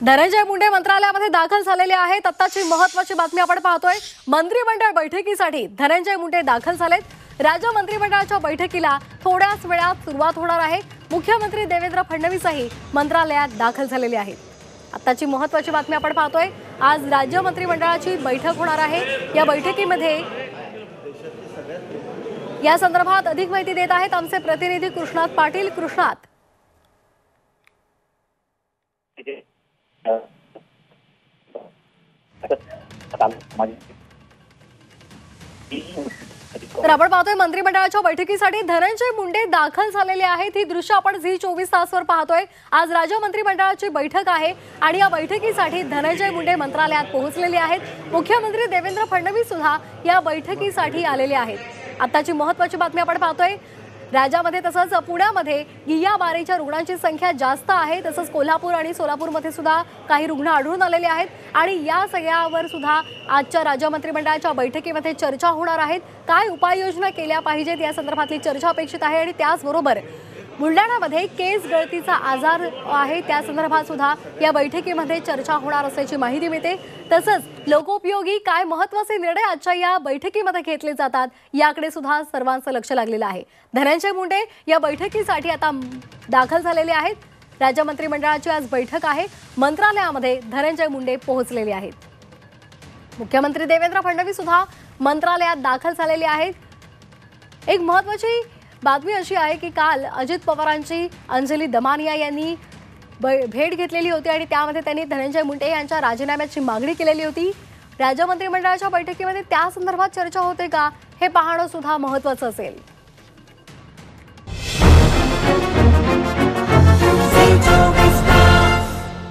धनंजय मुंडे मंत्रालयामध्ये दाखल झालेले आहेत। आत्ताची महत्त्वाची बातमी आपण पाहतोय। मंत्रिमंडळ बैठकीसाठी धनंजय मुंडे दाखल झालेत। राज्य मंत्रिमंडळाच्या बैठकीला थोड्याच वेळात सुरुवात होणार आहे। मुख्यमंत्री देवेंद्र फडणवीसही मंत्रालयात दाखल झालेले आहेत। आत्ताची महत्त्वाची बातमी आपण पाहतोय। आज राज्य मंत्रिमंडळाची बैठक होणार आहे। या बैठकीमध्ये या संदर्भात अधिक माहिती देत आहेत आमचे प्रतिनिधी कृष्णात पाटील। कृष्णात, तर आपण पाहतोय मंत्रिमंडळाच्या बैठकीसाठी धनंजय मुंडे दाखल झालेले आहेत। ही दृश्य आपण झी24 तासवर पाहतोय। आज राज्य मंत्रिमंडळाची बैठक आहे आणि या बैठकीसाठी धनंजय मुंडे मंत्रालयात पोहोचलेले आहेत। मुख्यमंत्री देवेंद्र फडणवीस सुद्धा या बैठकीसाठी आलेले आहेत। आताची महत्त्वाची बातमी आपण पाहतोय। राज्यामध्ये तसंच पुण्यामध्ये गियाबारीच्या रुग्णांची संख्या जास्त आहे। तसंच कोल्हापूर आणि सोलापूरमध्ये सुद्धा काही रुग्ण आढळून आलेले आहेत आणि या सगळ्यावर सुद्धा आजच्या राज्य मंत्रिमंडळाच्या बैठकीमध्ये चर्चा होणार आहेत। काय उपाययोजना केल्या पाहिजेत या संदर्भातली चर्चा अपेक्षित आहे आणि त्याचबरोबर बुलढाण्यामध्ये केस गळतीचा आजार आहे, त्या संदर्भात सुद्धा या बैठकीमध्ये चर्चा होणार असल्याची माहिती मिळते। तसंच लोकोपयोगी काय महत्त्वाचे निर्णय आजच्या या बैठकीमध्ये घेतले जातात याकडे सुद्धा सर्वांचं लक्ष लागलेलं आहे। धनंजय मुंडे या बैठकीसाठी आता दाखल झालेले आहेत। राज्य मंत्रिमंडळाची आज बैठक आहे। मंत्रालयामध्ये धनंजय मुंडे पोहोचलेले आहेत। मुख्यमंत्री देवेंद्र फडणवीस सुद्धा मंत्रालयात दाखल झालेले आहेत। एक महत्त्वाची बातमी अशी आहे की काल अजित पवारांची अंजली दमानिया यांनी भेट घेतलेली होती आणि त्यामध्ये त्यांनी धनंजय मुंडे यांच्या राजीनाम्याची मागणी केलेली होती। राज्य मंत्रिमंडळाच्या बैठकीमध्ये त्या संदर्भात चर्चा होते का हे पाहणं सुद्धा महत्त्वाचं असेल।